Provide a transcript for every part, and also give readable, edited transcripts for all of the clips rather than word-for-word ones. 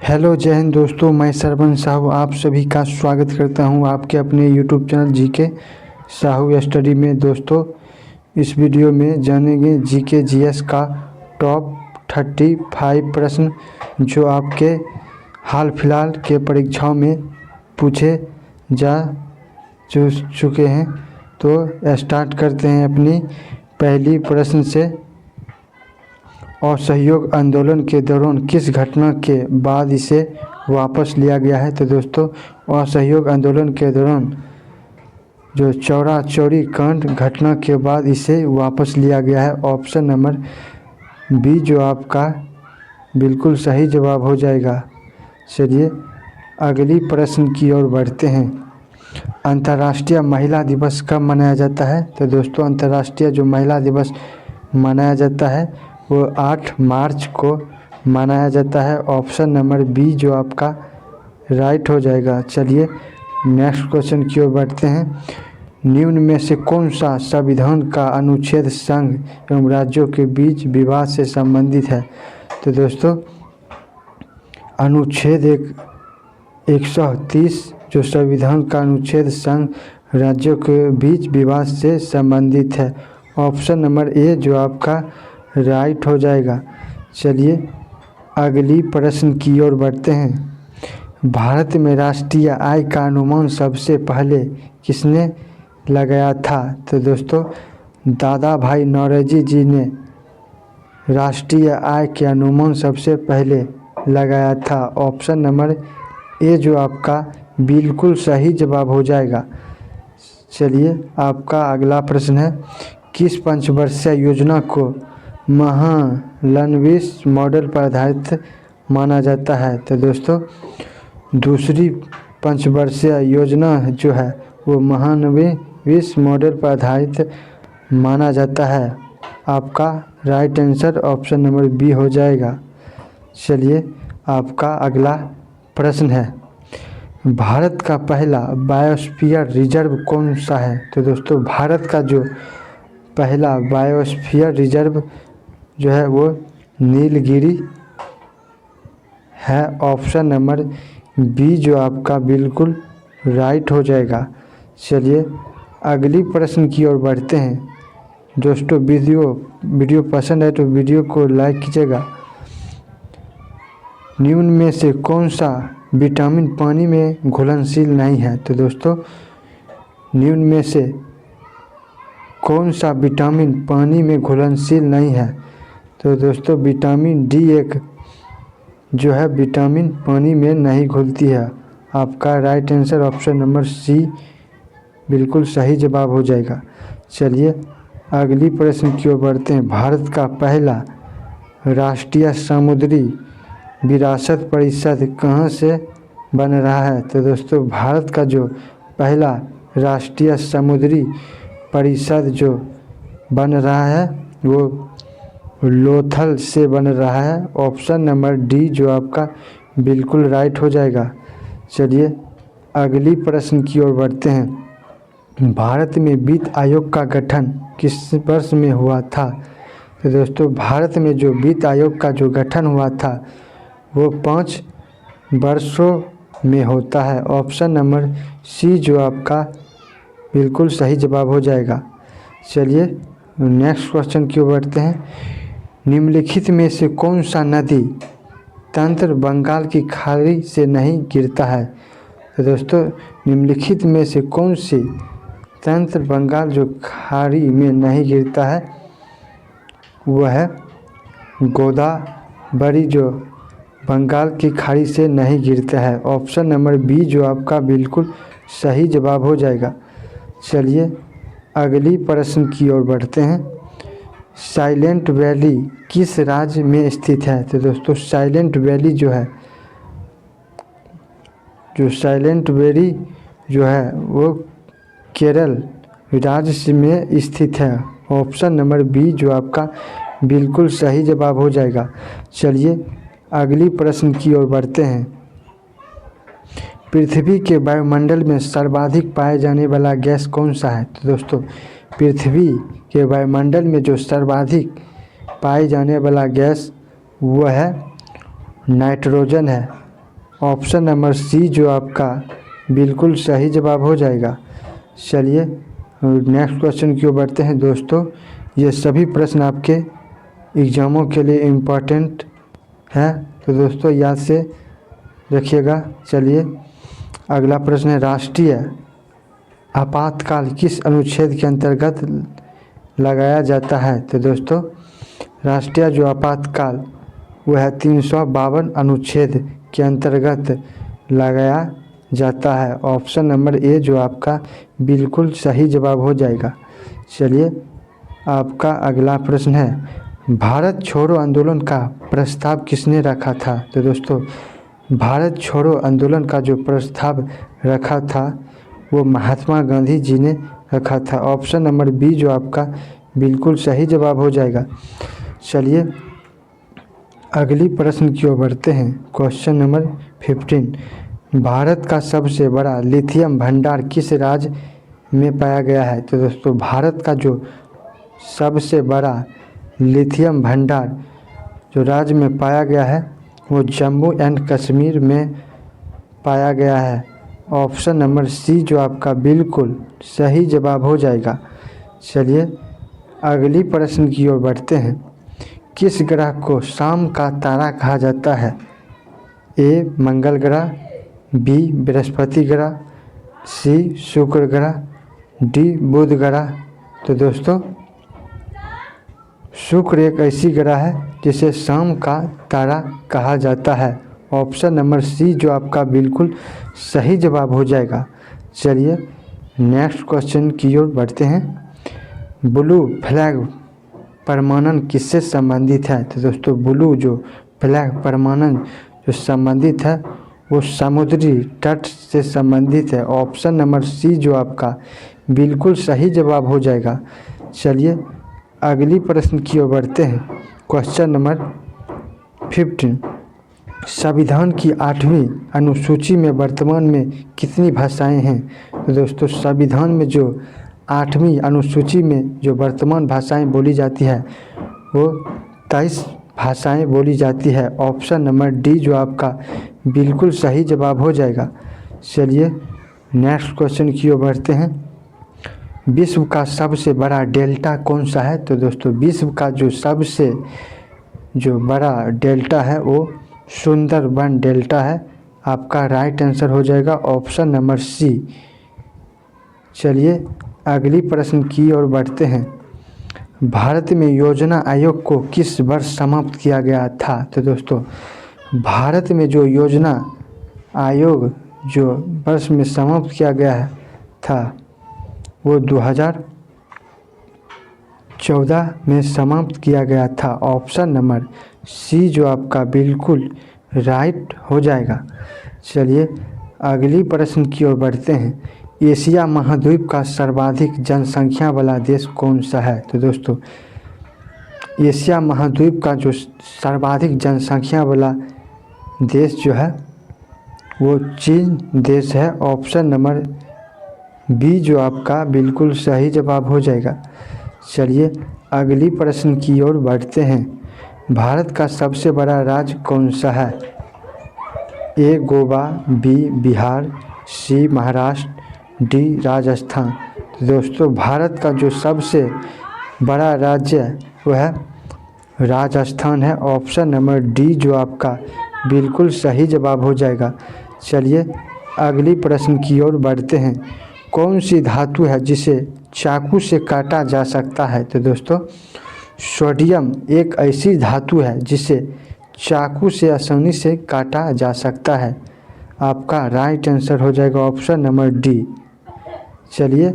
Hello जय हिंद दोस्तों, मैं सरवन साहू आप सभी का स्वागत करता हूं आपके अपने YouTube channel GK Sahu study में। दोस्तों, इस वीडियो में जानेंगे जीके जीएस का टॉप 35 प्रश्न जो आपके हाल फिलहाल के परीक्षाओं में पूछे जा चुके हैं। तो स्टार्ट करते हैं अपनी पहली प्रश्न से। असहयोग आंदोलन के दौरान किस घटना के बाद इसे वापस लिया गया है? तो दोस्तों, असहयोग आंदोलन के दौरान जो चौरा चौरी कांड घटना के बाद इसे वापस लिया गया है। ऑप्शन नंबर बी जो आपका बिल्कुल सही जवाब हो जाएगा। चलिए अगली प्रश्न की ओर बढ़ते हैं। अंतर्राष्ट्रीय महिला दिवस कब मनाया जाता है? तो दोस्तों, अंतर्राष्ट्रीय जो महिला दिवस मनाया जाता है वो 8 मार्च को मनाया जाता है। ऑप्शन नंबर बी जो आपका राइट हो जाएगा। चलिए नेक्स्ट क्वेश्चन की ओर बढ़ते हैं। निम्न में से कौन सा संविधान का अनुच्छेद संघ एवं राज्यों के बीच विवाद से संबंधित है? तो दोस्तों, अनुच्छेद 130 जो संविधान का अनुच्छेद संघ राज्यों के बीच विवाद से संबंधित है। ऑप्शन नंबर ए जो आपका राइट हो जाएगा। चलिए अगली प्रश्न की ओर बढ़ते हैं। भारत में राष्ट्रीय आय का अनुमान सबसे पहले किसने लगाया था? तो दोस्तों, दादा भाई नौरोजी जी ने राष्ट्रीय आय के अनुमान सबसे पहले लगाया था। ऑप्शन नंबर ए जो आपका बिल्कुल सही जवाब हो जाएगा। चलिए आपका अगला प्रश्न है। किस पंचवर्षीय योजना को महालनोबिस मॉडल पर आधारित माना जाता है? तो दोस्तों, दूसरी पंचवर्षीय योजना जो है वो महालनोबिस मॉडल पर आधारित माना जाता है। आपका right answer option number B हो जाएगा। चलिए आपका अगला प्रश्न है। भारत का पहला बायोस्फीयर रिजर्व कौन सा है? तो दोस्तों, भारत का जो पहला बायोस्फीयर रिजर्व जो है वो नीलगिरी है। ऑप्शन नंबर बी जो आपका बिल्कुल राइट हो जाएगा। चलिए अगली प्रश्न की ओर बढ़ते हैं। दोस्तों, वीडियो पसंद है तो वीडियो को लाइक कीजिएगा। निम्न में से कौन सा विटामिन पानी में घुलनशील नहीं है? तो दोस्तों, निम्न में से कौन सा विटामिन पानी में घुलनशील नहीं है? तो दोस्तों, विटामिन डी एक जो है विटामिन पानी में नहीं घुलती है। आपका right answer option number C बिल्कुल सही जवाब हो जाएगा। चलिए अगली प्रश्न की ओर बढ़ते हैं। भारत का पहला राष्ट्रीय समुद्री विरासत परिषद कहाँ से बन रहा है? तो दोस्तों, भारत का जो पहला राष्ट्रीय समुद्री परिषद जो बन रहा है वो लोथल से बन रहा है। ऑप्शन नंबर डी जो आपका बिल्कुल राइट हो जाएगा। चलिए अगली प्रश्न की ओर बढ़ते हैं। भारत में वित्त आयोग का गठन किस वर्ष में हुआ था? तो दोस्तों, भारत में जो वित्त आयोग का जो गठन हुआ था वो 5 वर्षों में होता है। ऑप्शन नंबर सी जो आपका बिल्कुल सही जवाब हो जाएगा। चलिए नेक्स्ट क्वेश्चन की ओर बढ़ते हैं। निम्नलिखित में से कौन सा नदी तंत्र बंगाल की खाड़ी से नहीं गिरता है? तो दोस्तों, निम्नलिखित में से कौन सी तंत्र बंगाल जो खाड़ी में नहीं गिरता है वह है गोदावरी जो बंगाल की खाड़ी से नहीं गिरता है। ऑप्शन नंबर बी जो आपका बिल्कुल सही जवाब हो जाएगा। चलिए अगली प्रश्न की ओर बढ़ते हैं। साइलेंट वैली किस राज्य में स्थित है? तो दोस्तों, साइलेंट वैली जो है साइलेंट वैली जो है वो केरल राज्य में स्थित है। ऑप्शन नंबर बी जो आपका बिल्कुल सही जवाब हो जाएगा। चलिए अगली प्रश्न की ओर बढ़ते हैं। पृथ्वी के वायुमंडल में सर्वाधिक पाए जाने वाला गैस कौन सा है? तो दोस्तों, पृथ्वी के वायुमंडल में जो सर्वाधिक पाए जाने वाला गैस वो है नाइट्रोजन है। ऑप्शन नंबर सी जो आपका बिल्कुल सही जवाब हो जाएगा। चलिए नेक्स्ट क्वेश्चन की ओर बढ़ते हैं दोस्तों। ये सभी प्रश्न आपके एग्ज़ामों के लिए इम्पोर्टेंट है, तो दोस्तों याद से रखिएगा। चलिए अगला प्रश्न है, राष्ट्रीय आपातकाल किस अनुच्छेद के अंतर्गत लगाया जाता है? तो दोस्तों राष्ट्रीय जो आपातकाल वह है 352 अनुच्छेद के अंतर्गत लगाया जाता है। ऑप्शन नंबर ए जो आपका बिल्कुल सही जवाब हो जाएगा। चलिए आपका अगला प्रश्न है, भारत छोड़ो आंदोलन का प्रस्ताव किसने रखा था? तो दोस्तों भारत छोड़ो आंदोलन का जो प्रस्ताव रखा था वो महात्मा गांधी जी ने रखा था। ऑप्शन नंबर बी जो आपका बिल्कुल सही जवाब हो जाएगा। चलिए अगली प्रश्न की ओर बढ़ते हैं। क्वेश्चन नंबर 15, भारत का सबसे बड़ा लिथियम भंडार किस राज्य में पाया गया है? तो दोस्तों भारत का जो सबसे बड़ा लिथियम भंडार जो राज्य में पाया गया है वो जम्मू एंड कश्मीर में पाया गया है। ऑप्शन नंबर सी जो आपका बिल्कुल सही जवाब हो जाएगा। चलिए अगली प्रश्न की ओर बढ़ते हैं। किस ग्रह को शाम का तारा कहा जाता है? ए मंगल ग्रह, बी बृहस्पति ग्रह, सी शुक्र ग्रह, डी बुध ग्रह। तो दोस्तों शुक्र एक ऐसी ग्रह है जिसे शाम का तारा कहा जाता है। ऑप्शन नंबर सी जो आपका बिल्कुल सही जवाब हो जाएगा। चलिए नेक्स्ट क्वेश्चन की ओर बढ़ते हैं। ब्लू फ्लैग प्रमाणन किससे संबंधित है? तो दोस्तों ब्लू जो फ्लैग प्रमाणन जो संबंधित है वो समुद्री तट से संबंधित है। ऑप्शन नंबर सी जो आपका बिल्कुल सही जवाब हो जाएगा। चलिए अगली प्रश्न की ओर बढ़ते हैं। क्वेश्चन नंबर 15, संविधान की 8वीं अनुसूची में वर्तमान में कितनी भाषाएं हैं? तो दोस्तों संविधान में जो 8वीं अनुसूची में जो वर्तमान भाषाएं बोली जाती है वो 23 भाषाएं बोली जाती है। ऑप्शन नंबर डी जो आपका बिल्कुल सही जवाब हो जाएगा। चलिए नेक्स्ट क्वेश्चन की ओर बढ़ते हैं। विश्व का सबसे बड़ा डेल्टा कौन सा है? तो दोस्तों विश्व का जो सबसे जो बड़ा डेल्टा है वो सुंदरबन डेल्टा है। आपका राइट आंसर हो जाएगा ऑप्शन नंबर सी। चलिए अगली प्रश्न की ओर बढ़ते हैं। भारत में योजना आयोग को किस वर्ष समाप्त किया गया था? तो दोस्तों भारत में जो योजना आयोग जो वर्ष में समाप्त किया गया था वो 2014 में समाप्त किया गया था। ऑप्शन नंबर सी जो आपका बिल्कुल राइट हो जाएगा। चलिए अगली प्रश्न की ओर बढ़ते हैं। एशिया महाद्वीप का सर्वाधिक जनसंख्या वाला देश कौन सा है? तो दोस्तों एशिया महाद्वीप का जो सर्वाधिक जनसंख्या वाला देश जो है वो चीन देश है। ऑप्शन नंबर बी जो आपका बिल्कुल सही जवाब हो जाएगा। चलिए अगली प्रश्न की ओर बढ़ते हैं। भारत का सबसे बड़ा राज्य कौन सा है? ए गोवा, बी बिहार, सी महाराष्ट्र, डी राजस्थान। तो दोस्तों भारत का जो सबसे बड़ा राज्य है वह है राजस्थान है। ऑप्शन नंबर डी जो आपका बिल्कुल सही जवाब हो जाएगा। चलिए अगली प्रश्न की ओर बढ़ते हैं। कौन सी धातु है जिसे चाकू से काटा जा सकता है? तो दोस्तों सोडियम एक ऐसी धातु है जिसे चाकू से आसानी से काटा जा सकता है। आपका राइट आंसर हो जाएगा ऑप्शन नंबर डी। चलिए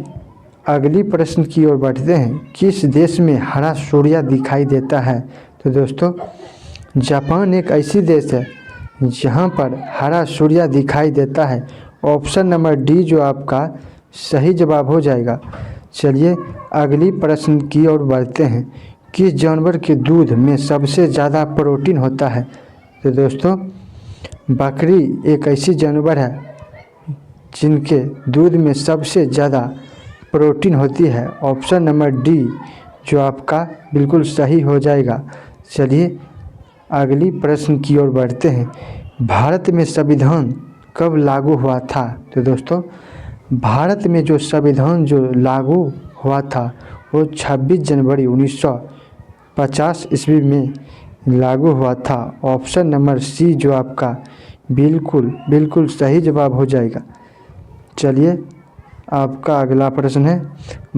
अगली प्रश्न की ओर बढ़ते हैं। किस देश में हरा सूर्य दिखाई देता है? तो दोस्तों जापान एक ऐसी देश है जहां पर हरा सूर्य दिखाई देता है। ऑप्शन नंबर डी जो आपका सही जवाब हो जाएगा। चलिए अगली प्रश्न की ओर बढ़ते हैं। किस जानवर के दूध में सबसे ज़्यादा प्रोटीन होता है? तो दोस्तों बकरी एक ऐसी जानवर है जिनके दूध में सबसे ज़्यादा प्रोटीन होती है। ऑप्शन नंबर डी जो आपका बिल्कुल सही हो जाएगा। चलिए अगली प्रश्न की ओर बढ़ते हैं। भारत में संविधान कब लागू हुआ था? तो दोस्तों भारत में जो संविधान जो लागू हुआ था वो 26 जनवरी 1950 ईस्वी में लागू हुआ था। ऑप्शन नंबर सी जो आपका बिल्कुल सही जवाब हो जाएगा। चलिए आपका अगला प्रश्न है,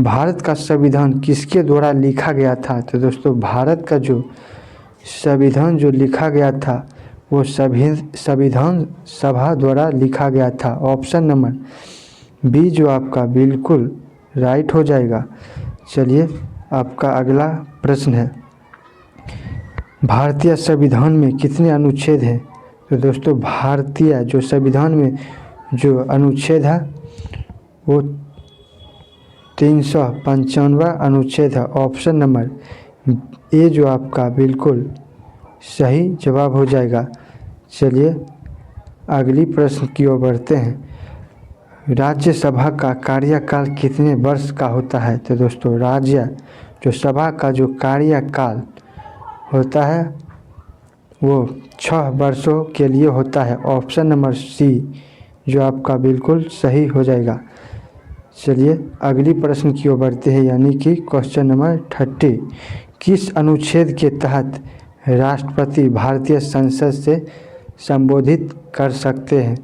भारत का संविधान किसके द्वारा लिखा गया था? तो दोस्तों भारत का जो संविधान जो लिखा गया था वो संविधान सभा द्वारा लिखा गया था। ऑप्शन नंबर बी जो आपका बिल्कुल राइट हो जाएगा। चलिए आपका अगला प्रश्न है, भारतीय संविधान में कितने अनुच्छेद हैं? तो दोस्तों भारतीय जो संविधान में जो अनुच्छेद है वो 395वां अनुच्छेद है। ऑप्शन नंबर ए जो आपका बिल्कुल सही जवाब हो जाएगा। चलिए अगली प्रश्न की ओर बढ़ते हैं, राज्यसभा का कार्यकाल कितने वर्ष का होता है? तो दोस्तों राज्य जो सभा का जो कार्यकाल होता है वो 6 वर्षों के लिए होता है। ऑप्शन नंबर सी जो आपका बिल्कुल सही हो जाएगा। चलिए अगली प्रश्न की ओर बढ़ते हैं, यानी कि क्वेश्चन नंबर 30। किस अनुच्छेद के तहत राष्ट्रपति भारतीय संसद से संबोधित कर सकते हैं?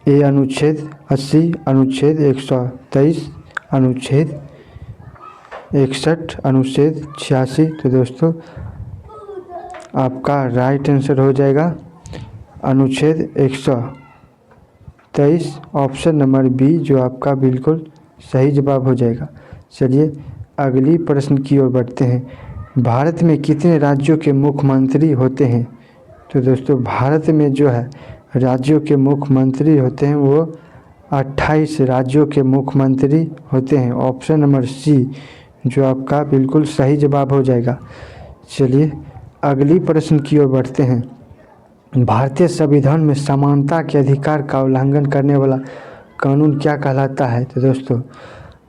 ए अनुच्छेद 80, अनुच्छेद 123, अनुच्छेद 61, अनुच्छेद 86। तो दोस्तों आपका राइट आंसर हो जाएगा अनुच्छेद 123। ऑप्शन नंबर बी जो आपका बिल्कुल सही जवाब हो जाएगा। चलिए अगली प्रश्न की ओर बढ़ते हैं, भारत में कितने राज्यों के मुख्यमंत्री होते हैं? तो दोस्तों भारत में जो है राज्यों के मुख्यमंत्री होते हैं वो 28 राज्यों के मुख्यमंत्री होते हैं। ऑप्शन नंबर सी जो आपका बिल्कुल सही जवाब हो जाएगा। चलिए अगली प्रश्न की ओर बढ़ते हैं, भारतीय संविधान में समानता के अधिकार का उल्लंघन करने वाला कानून क्या कहलाता है? तो दोस्तों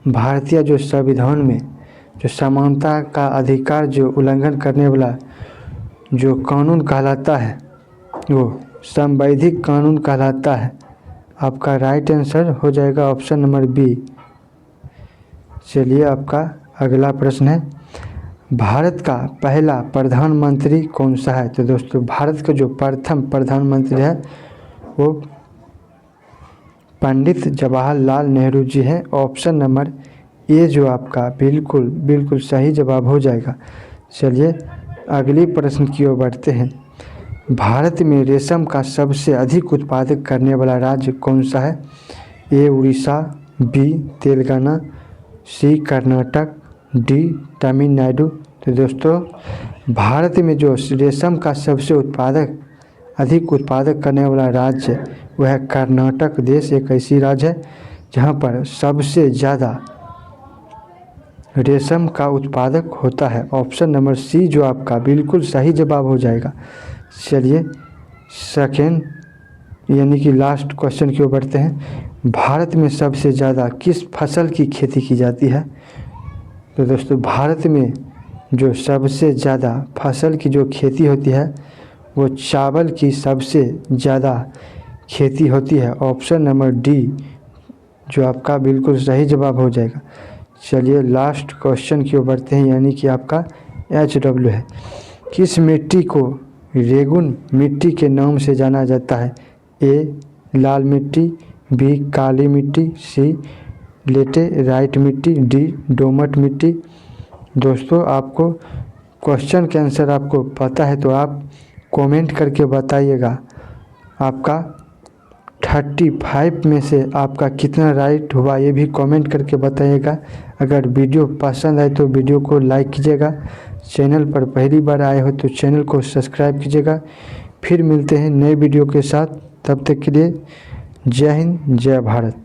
भारतीय जो संविधान में जो समानता का अधिकार जो उल्लंघन करने वाला जो कानून कहलाता है वो संवैधानिक कानून कहलाता है। आपका राइट आंसर हो जाएगा ऑप्शन नंबर बी। चलिए आपका अगला प्रश्न है, भारत का पहला प्रधानमंत्री कौन सा है? तो दोस्तों भारत का जो प्रथम प्रधानमंत्री है वो पंडित जवाहरलाल नेहरू जी हैं। ऑप्शन नंबर ए जो आपका बिल्कुल सही जवाब हो जाएगा। चलिए अगली प्रश्न की ओर बढ़ते हैं, भारत में रेशम का सबसे अधिक उत्पादन करने वाला राज्य कौन सा है? ए उड़ीसा, बी तेलंगाना, सी कर्नाटक, डी तमिलनाडु। तो दोस्तों भारत में जो रेशम का सबसे अधिक उत्पादक करने वाला राज्य वह है कर्नाटक देश। एक ऐसी राज्य है जहाँ पर सबसे ज़्यादा रेशम का उत्पादक होता है। ऑप्शन नंबर सी जो आपका बिल्कुल सही जवाब हो जाएगा। चलिए सेकेंड यानी कि लास्ट क्वेश्चन की ओर बढ़ते हैं, भारत में सबसे ज़्यादा किस फसल की खेती की जाती है? तो दोस्तों भारत में जो सबसे ज़्यादा फसल की जो खेती होती है वो चावल की सबसे ज़्यादा खेती होती है। ऑप्शन नंबर डी जो आपका बिल्कुल सही जवाब हो जाएगा। चलिए लास्ट क्वेश्चन की ओर बढ़ते हैं, यानी कि आपका HW है, किस मिट्टी को रेगुन मिट्टी के नाम से जाना जाता है? ए लाल मिट्टी, बी काली मिट्टी, सी लेटेराइट मिट्टी, डी दोमट मिट्टी। दोस्तों आपको क्वेश्चन के आंसर आपको पता है तो आप कमेंट करके बताइएगा आपका 35 में से आपका कितना राइट हुआ, ये भी कमेंट करके बताइएगा। अगर वीडियो पसंद आए तो वीडियो को लाइक कीजिएगा, चैनल पर पहली बार आए हो तो चैनल को सब्सक्राइब कीजिएगा। फिर मिलते हैं नए वीडियो के साथ, तब तक के लिए जय हिंद जय भारत।